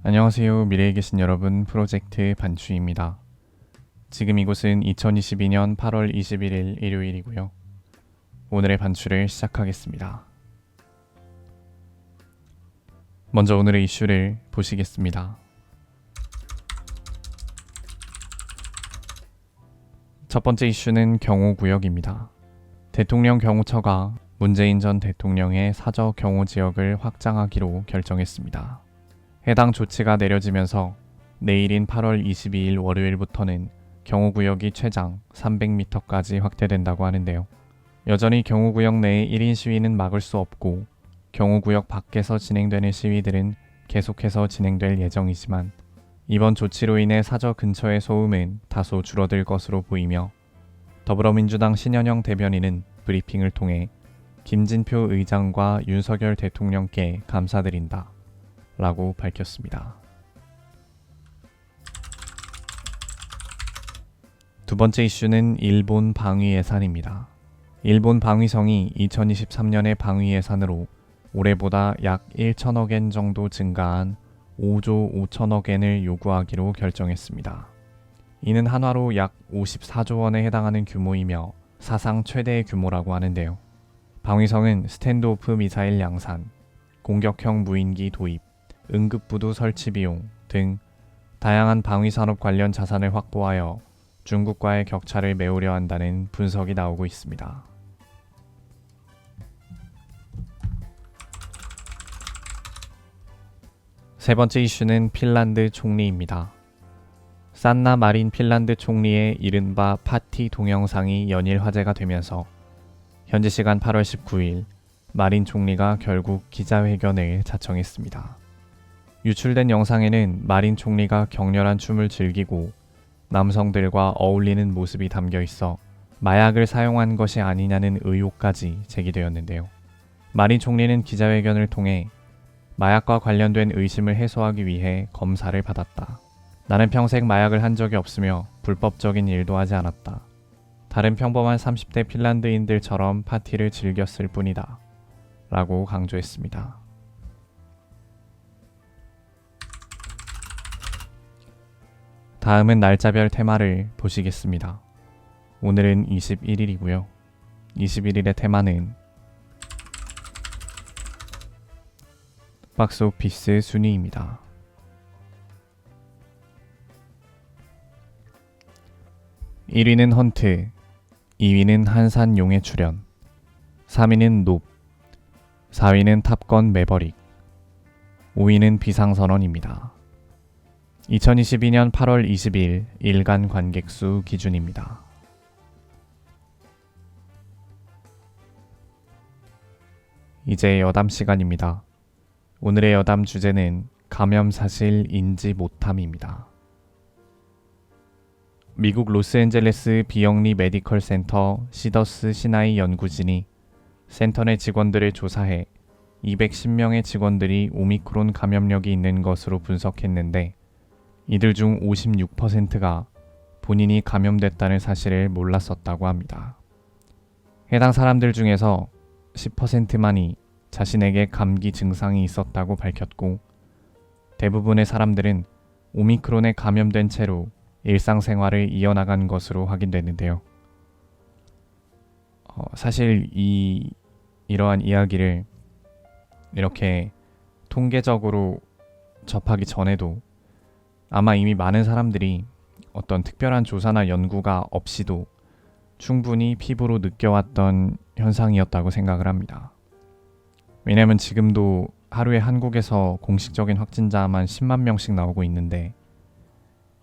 안녕하세요. 미래에 계신 여러분, 프로젝트 반추입니다. 지금 이곳은 2022년 8월 21일 일요일이고요. 오늘의 반추를 시작하겠습니다. 먼저 오늘의 이슈를 보시겠습니다. 첫 번째 이슈는 경호구역입니다. 대통령 경호처가 문재인 전 대통령의 사저 경호지역을 확장하기로 결정했습니다. 해당 조치가 내려지면서 내일인 8월 22일 월요일부터는 경호구역이 최장 300m까지 확대된다고 하는데요. 여전히 경호구역 내의 1인 시위는 막을 수 없고 경호구역 밖에서 진행되는 시위들은 계속해서 진행될 예정이지만 이번 조치로 인해 사저 근처의 소음은 다소 줄어들 것으로 보이며 더불어민주당 신현영 대변인은 브리핑을 통해 김진표 의장과 윤석열 대통령께 감사드린다 라고 밝혔습니다. 두 번째 이슈는 일본 방위 예산입니다. 일본 방위성이 2023년의 방위 예산으로 올해보다 약 1천억 엔 정도 증가한 5조 5천억 엔을 요구하기로 결정했습니다. 이는 한화로 약 54조 원에 해당하는 규모이며 사상 최대의 규모라고 하는데요. 방위성은 스탠드오프 미사일 양산, 공격형 무인기 도입, 응급부두 설치 비용 등 다양한 방위산업 관련 자산을 확보하여 중국과의 격차를 메우려 한다는 분석이 나오고 있습니다. 세 번째 이슈는 핀란드 총리입니다. 산나 마린 핀란드 총리의 이른바 파티 동영상이 연일 화제가 되면서 현지 시간 8월 19일 마린 총리가 결국 기자회견을 자청했습니다. 유출된 영상에는 마린 총리가 격렬한 춤을 즐기고 남성들과 어울리는 모습이 담겨 있어 마약을 사용한 것이 아니냐는 의혹까지 제기되었는데요. 마린 총리는 기자회견을 통해 마약과 관련된 의심을 해소하기 위해 검사를 받았다. 나는 평생 마약을 한 적이 없으며 불법적인 일도 하지 않았다. 다른 평범한 30대 핀란드인들처럼 파티를 즐겼을 뿐이다. 라고 강조했습니다. 다음은 날짜별 테마를 보시겠습니다. 오늘은 21일이고요. 21일의 테마는 박스오피스 순위입니다. 1위는 헌트, 2위는 한산용의 출연, 3위는 높, 4위는 탑건 매버릭, 5위는 비상선언입니다. 2022년 8월 20일 일간 관객수 기준입니다. 이제 여담 시간입니다. 오늘의 여담 주제는 감염 사실 인지 못함입니다. 미국 로스앤젤레스 비영리 메디컬 센터 시더스 시나이 연구진이 센터 내 직원들을 조사해 210명의 직원들이 오미크론 감염력이 있는 것으로 분석했는데 이들 중 56%가 본인이 감염됐다는 사실을 몰랐었다고 합니다. 해당 사람들 중에서 10%만이 자신에게 감기 증상이 있었다고 밝혔고 대부분의 사람들은 오미크론에 감염된 채로 일상생활을 이어나간 것으로 확인됐는데요. 사실 이러한 이야기를 이렇게 통계적으로 접하기 전에도 아마 이미 많은 사람들이 어떤 특별한 조사나 연구가 없이도 충분히 피부로 느껴왔던 현상이었다고 생각을 합니다. 왜냐하면 지금도 하루에 한국에서 공식적인 확진자만 10만 명씩 나오고 있는데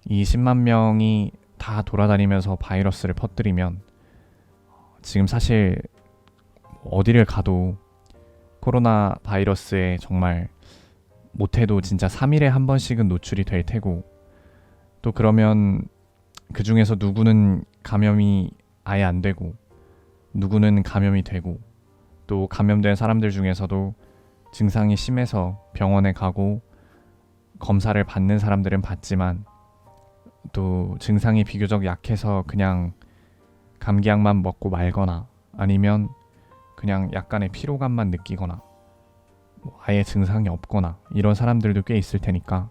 이 10만 명이 다 돌아다니면서 바이러스를 퍼뜨리면 지금 사실 어디를 가도 코로나 바이러스에 정말 못해도 진짜 3일에 한 번씩은 노출이 될 테고 또 그러면 그 중에서 누구는 감염이 아예 안 되고 누구는 감염이 되고 또 감염된 사람들 중에서도 증상이 심해서 병원에 가고 검사를 받는 사람들은 받지만 또 증상이 비교적 약해서 그냥 감기약만 먹고 말거나 아니면 그냥 약간의 피로감만 느끼거나 아예 증상이 없거나 이런 사람들도 꽤 있을 테니까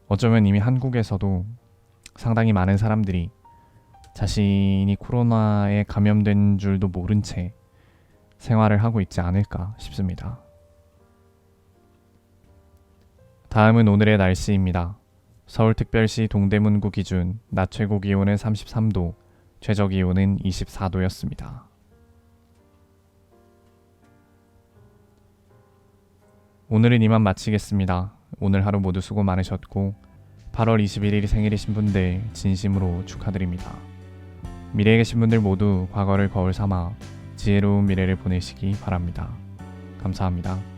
어쩌면 이미 한국에서도 상당히 많은 사람들이 자신이 코로나에 감염된 줄도 모른 채 생활을 하고 있지 않을까 싶습니다. 다음은 오늘의 날씨입니다. 서울특별시 동대문구 기준 낮 최고 기온은 33도, 최저 기온은 24도였습니다. 오늘은 이만 마치겠습니다. 오늘 하루 모두 수고 많으셨고 8월 21일이 생일이신 분들 진심으로 축하드립니다. 미래에 계신 분들 모두 과거를 거울 삼아 지혜로운 미래를 보내시기 바랍니다. 감사합니다.